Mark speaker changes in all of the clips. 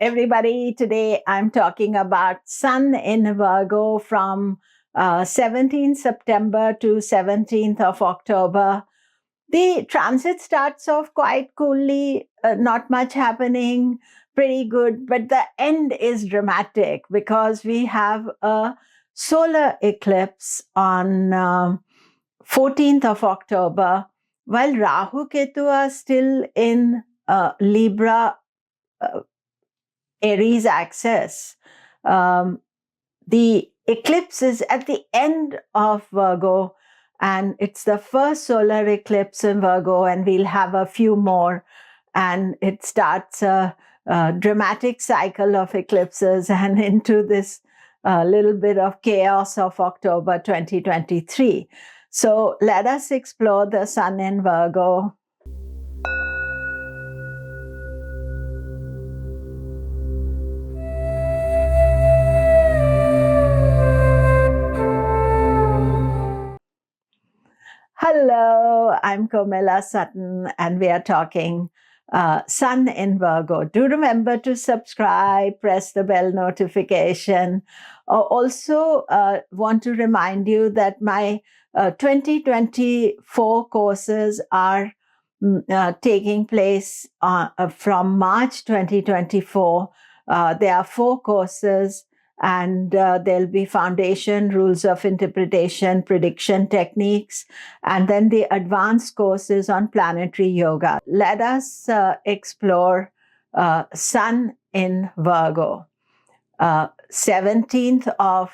Speaker 1: everybody. Today I'm talking about Sun in Virgo from 17th September to 17th of October. The transit starts off quite coolly, not much happening, pretty good, but the end is dramatic because we have a solar eclipse on 14th of October, while Rahu Ketu are still in Libra Aries axis. The eclipse is at the end of Virgo, and it's the first solar eclipse in Virgo, and we'll have a few more. And it starts a dramatic cycle of eclipses and into this little bit of chaos of October 2023. So let us explore the Sun in Virgo. Hello, I'm Komilla Sutton, and we are talking Sun in Virgo. Do remember to subscribe, press the bell notification. Also, want to remind you that my 2024 courses are taking place from March 2024. There are 4 courses, and there'll be foundation, rules of interpretation, prediction techniques, and then the advanced courses on planetary yoga. Let us explore Sun in Virgo, 17th of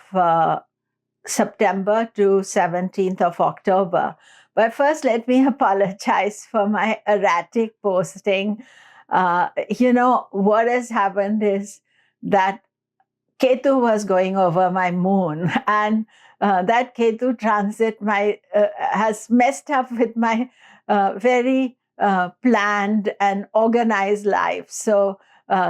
Speaker 1: September to 17th of October. But first, let me apologize for my erratic posting. What has happened is that Ketu was going over my moon, and that Ketu transit has messed up with my very planned and organized life. So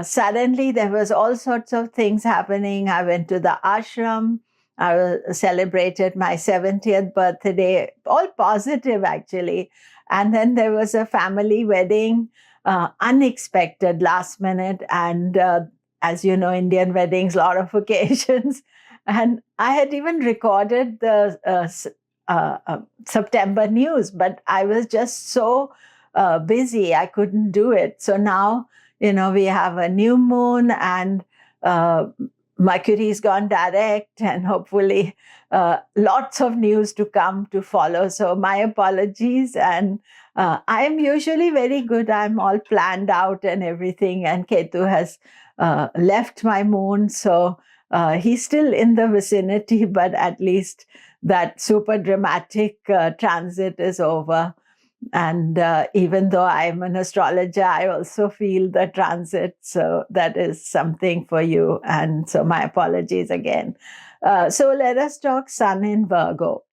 Speaker 1: suddenly there was all sorts of things happening. I went to the ashram. I celebrated my 70th birthday, all positive actually. And then there was a family wedding, unexpected, last minute, and as you know, Indian weddings, a lot of occasions. And I had even recorded the September news, but I was just so busy, I couldn't do it. So now, we have a new moon, and Mercury's gone direct, and hopefully lots of news to come to follow. So my apologies. And I am usually very good. I'm all planned out and everything. And Ketu has left my moon. So he's still in the vicinity, but at least that super dramatic transit is over. And even though I'm an astrologer, I also feel the transit. So that is something for you. And so my apologies again. So let us talk Sun in Virgo.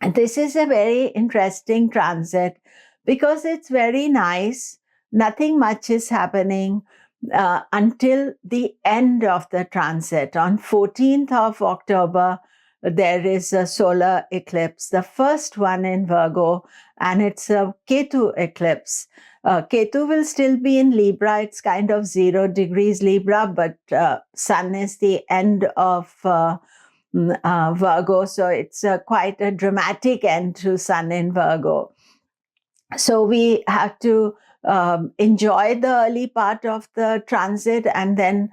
Speaker 1: And this is a very interesting transit because it's very nice. Nothing much is happening until the end of the transit. On 14th of October, there is a solar eclipse, the first one in Virgo, and it's a Ketu eclipse. Ketu will still be in Libra. It's kind of 0 degrees Libra, but Sun is the end of Virgo. So it's quite a dramatic end to Sun in Virgo. So we have to enjoy the early part of the transit and then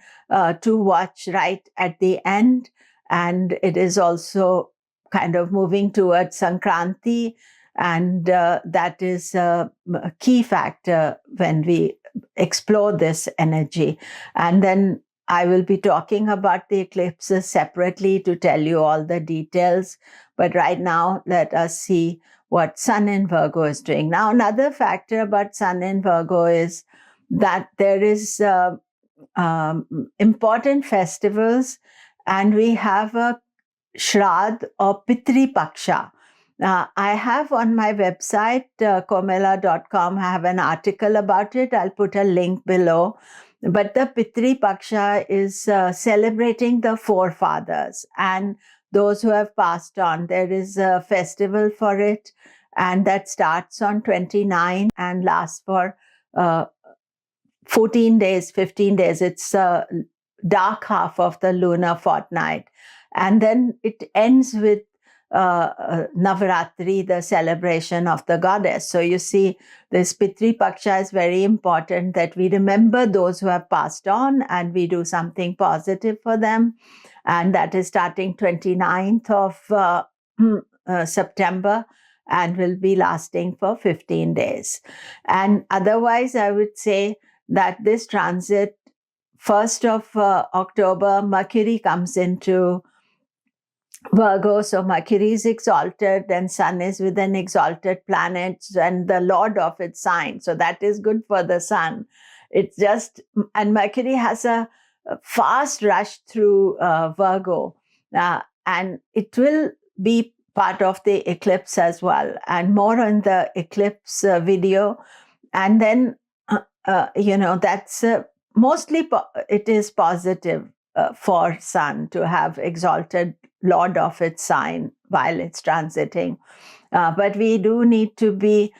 Speaker 1: to watch right at the end. And it is also kind of moving towards Sankranti. And that is a key factor when we explore this energy. And then I will be talking about the eclipses separately to tell you all the details. But right now, let us see what Sun in Virgo is doing. Now, another factor about Sun in Virgo is that there is important festivals, and we have a Shrad or Pitri Paksha. I have on my website, komilla.com, I have an article about it. I'll put a link below. But the Pitri Paksha is celebrating the forefathers and those who have passed on. There is a festival for it, and that starts on 29 and lasts for 14 days, 15 days. It's a dark half of the lunar fortnight. And then it ends with Navaratri, the celebration of the goddess. So you see, this Pitri Paksha is very important, that we remember those who have passed on and we do something positive for them. And that is starting 29th of September and will be lasting for 15 days. And otherwise, I would say that this transit, 1st of October, Mercury comes into Virgo, so Mercury is exalted, and Sun is with an exalted planet and the lord of its sign. So that is good for the Sun. It's just, and Mercury has a fast rush through Virgo, and it will be part of the eclipse as well, and more on the eclipse video. And then, that's mostly it is positive for Sun to have exalted lord of its sign while it's transiting. But we do need to be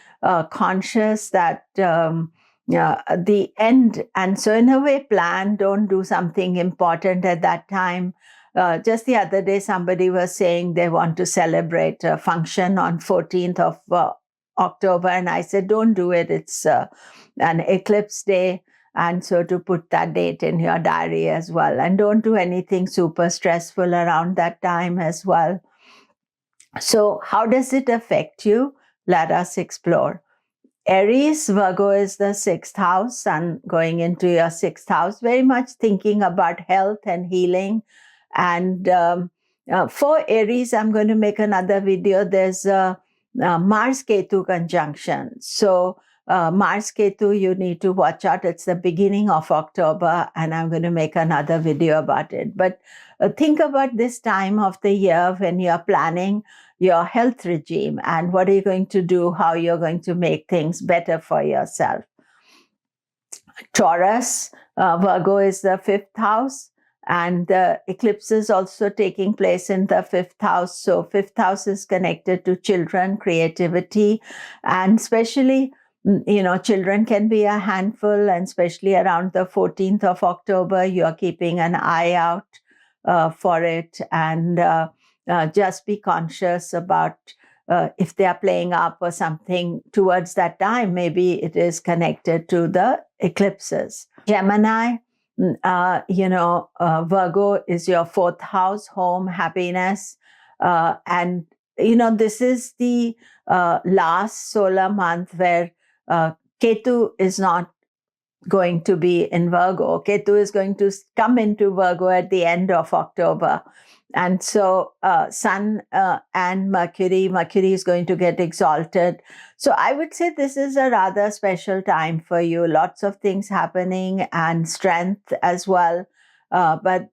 Speaker 1: conscious that the end, and so in a way plan, don't do something important at that time. Just the other day, somebody was saying they want to celebrate a function on 14th of October, and I said, don't do it. It's an eclipse day. And so to put that date in your diary as well. And don't do anything super stressful around that time as well. So how does it affect you? Let us explore. Aries, Virgo is the 6th house, Sun going into your 6th house, very much thinking about health and healing. And for Aries, I'm going to make another video. There's a Mars-Ketu conjunction. So Mars-Ketu, you need to watch out. It's the beginning of October, and I'm going to make another video about it. But think about this time of the year when you're planning your health regime and what are you going to do, how you're going to make things better for yourself. Taurus, Virgo is the 5th house, and the eclipse is also taking place in the 5th house. So 5th house is connected to children, creativity, and especially, children can be a handful, and especially around the 14th of October, you're keeping an eye out for it, and just be conscious about if they are playing up or something towards that time. Maybe it is connected to the eclipses. Gemini, Virgo is your 4th house, home, happiness, and this is the last solar month where Ketu is not going to be in Virgo. Ketu is going to come into Virgo at the end of October. And so Sun and Mercury is going to get exalted. So I would say this is a rather special time for you. Lots of things happening and strength as well. But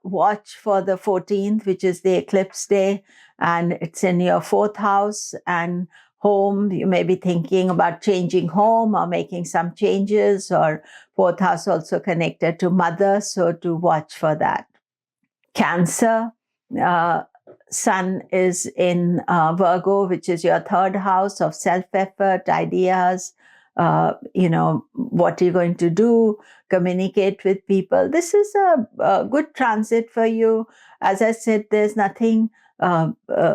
Speaker 1: watch for the 14th, which is the eclipse day. And it's in your 4th house, and home, you may be thinking about changing home or making some changes, or 4th house also connected to mother, so to watch for that. Cancer, Sun is in Virgo, which is your 3rd house of self-effort, ideas, what you're going to do, communicate with people. This is a good transit for you. As I said, there's nothing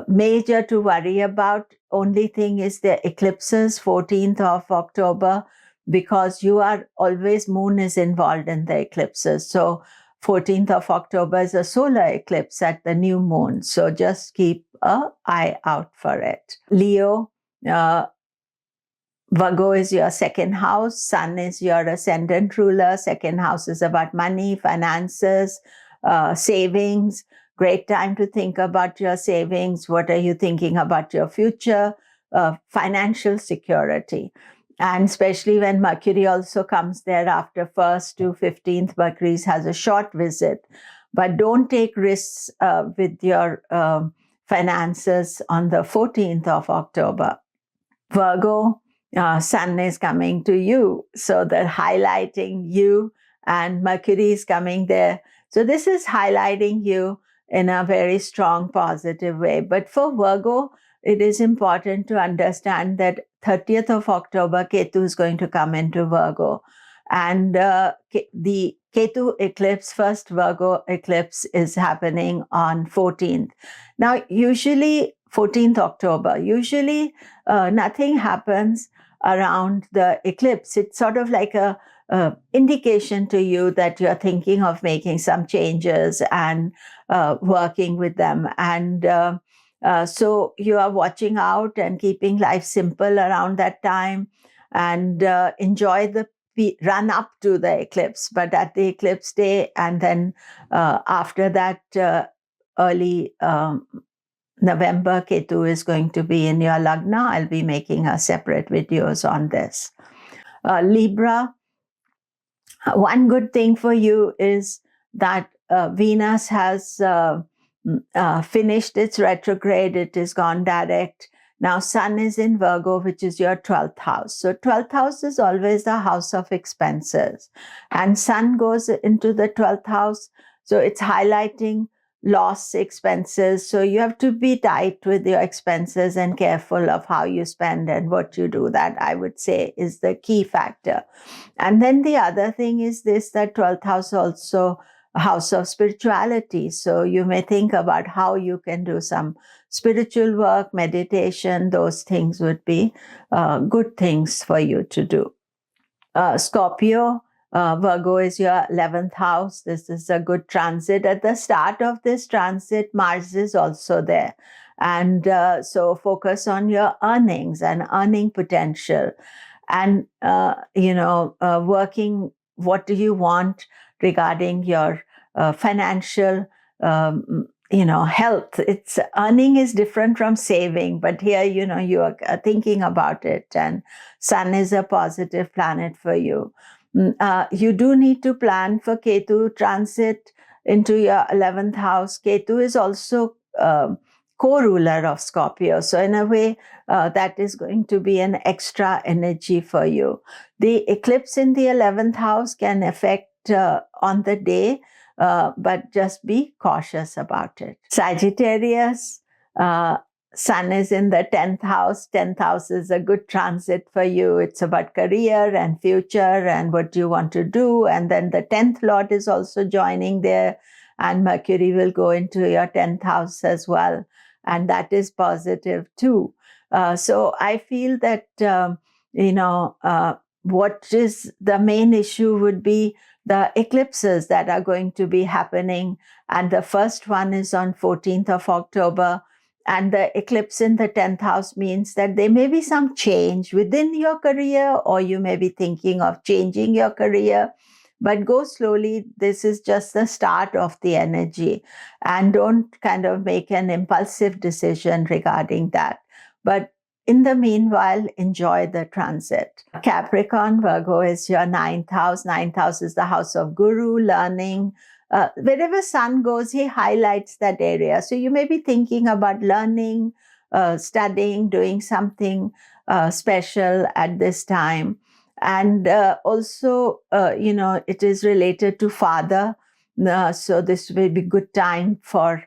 Speaker 1: major to worry about. Only thing is the eclipses, 14th of October, because you are always, moon is involved in the eclipses. So 14th of October is a solar eclipse at the new moon. So just keep an eye out for it. Leo, Virgo is your 2nd house. Sun is your ascendant ruler. 2nd house is about money, finances, savings. Great time to think about your savings. What are you thinking about your future? Financial security. And especially when Mercury also comes there after 1st to 15th, Mercury has a short visit. But don't take risks with your finances on the 14th of October. Virgo, Sun is coming to you. So they're highlighting you, and Mercury is coming there. So this is highlighting you in a very strong, positive way. But for Virgo, it is important to understand that 30th of October, Ketu is going to come into Virgo. And the Ketu eclipse, first Virgo eclipse, is happening on 14th. Now, usually 14th October, usually nothing happens around the eclipse. It's sort of like a indication to you that you're thinking of making some changes and working with them. And so you are watching out and keeping life simple around that time, and enjoy the run up to the eclipse. But at the eclipse day, and then after that, early November, Ketu is going to be in your Lagna. I'll be making a separate videos on this. Libra, one good thing for you is that Venus has finished its retrograde. It is gone direct. Now, Sun is in Virgo, which is your 12th house. So 12th house is always the house of expenses. And Sun goes into the 12th house. So it's highlighting loss, expenses. So you have to be tight with your expenses and careful of how you spend and what you do. That, I would say, is the key factor. And then the other thing is this, that 12th house also a house of spirituality. So you may think about how you can do some spiritual work, meditation. Those things would be good things for you to do. Scorpio, Virgo is your 11th house. This is a good transit. At the start of this transit, Mars is also there. And so focus on your earnings and earning potential. And, working, what do you want regarding your financial, health. It's earning is different from saving, but here, you are thinking about it, and Sun is a positive planet for you. You do need to plan for Ketu transit into your 11th house. Ketu is also co-ruler of Scorpio. So in a way, that is going to be an extra energy for you. The eclipse in the 11th house can affect on the day, but just be cautious about it. Sagittarius, Sun is in the 10th house. 10th house is a good transit for you. It's about career and future and what you want to do. And then the 10th Lord is also joining there, and Mercury will go into your 10th house as well. And that is positive too. So I feel that, what is the main issue would be the eclipses that are going to be happening. And the first one is on 14th of October. And the eclipse in the 10th house means that there may be some change within your career, or you may be thinking of changing your career. But go slowly. This is just the start of the energy. And don't kind of make an impulsive decision regarding that. But in the meanwhile, enjoy the transit. Capricorn, Virgo is your 9th house. 9th house is the house of guru, learning. Wherever Sun goes, he highlights that area. So you may be thinking about learning, studying, doing something special at this time. And also, it is related to father. So this will be good time for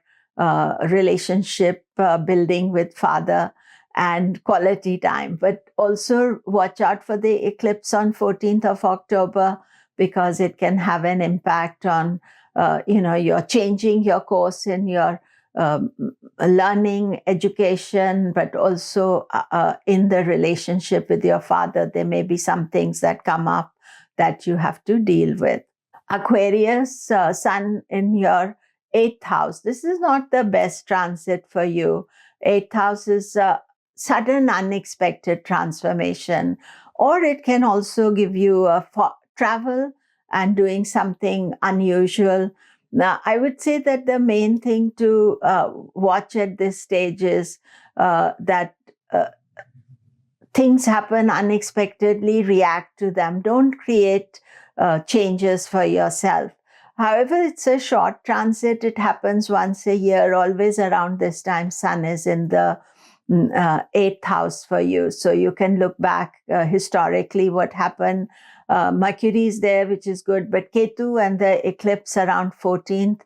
Speaker 1: relationship building with father and quality time. But also watch out for the eclipse on 14th of October, because it can have an impact on, you're changing your course in your learning, education, but also in the relationship with your father. There may be some things that come up that you have to deal with. Aquarius, Sun in your 8th house. This is not the best transit for you. 8th house is sudden, unexpected transformation, or it can also give you travel and doing something unusual. Now, I would say that the main thing to watch at this stage is that things happen unexpectedly, react to them. Don't create changes for yourself. However, it's a short transit. It happens once a year, always around this time. Sun is in the 8th house for you. So you can look back historically what happened. Mercury is there, which is good, but Ketu and the eclipse around 14th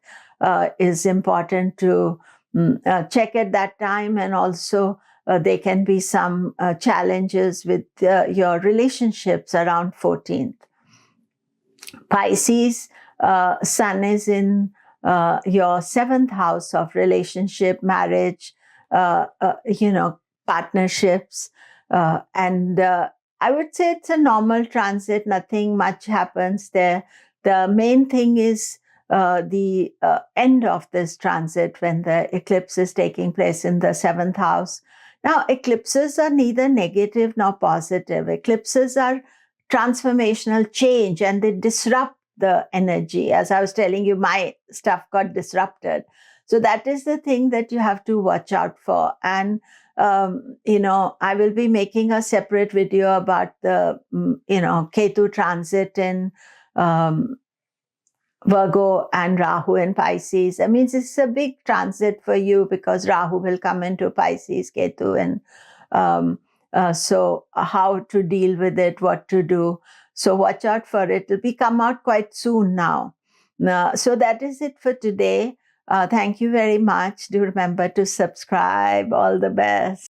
Speaker 1: is important to check at that time. And also there can be some challenges with your relationships around 14th. Pisces, Sun is in your 7th house of relationship, marriage, partnerships. And I would say it's a normal transit. Nothing much happens there. The main thing is the end of this transit when the eclipse is taking place in the 7th house. Now, eclipses are neither negative nor positive. Eclipses are transformational change, and they disrupt the energy. As I was telling you, my stuff got disrupted. So that is the thing that you have to watch out for. And I will be making a separate video about the Ketu transit in Virgo and Rahu in Pisces. I mean, it's a big transit for you because Rahu will come into Pisces, Ketu, and so how to deal with it, what to do. So watch out for it. It'll be come out quite soon now. So that is it for today. Thank you very much. Do remember to subscribe. All the best.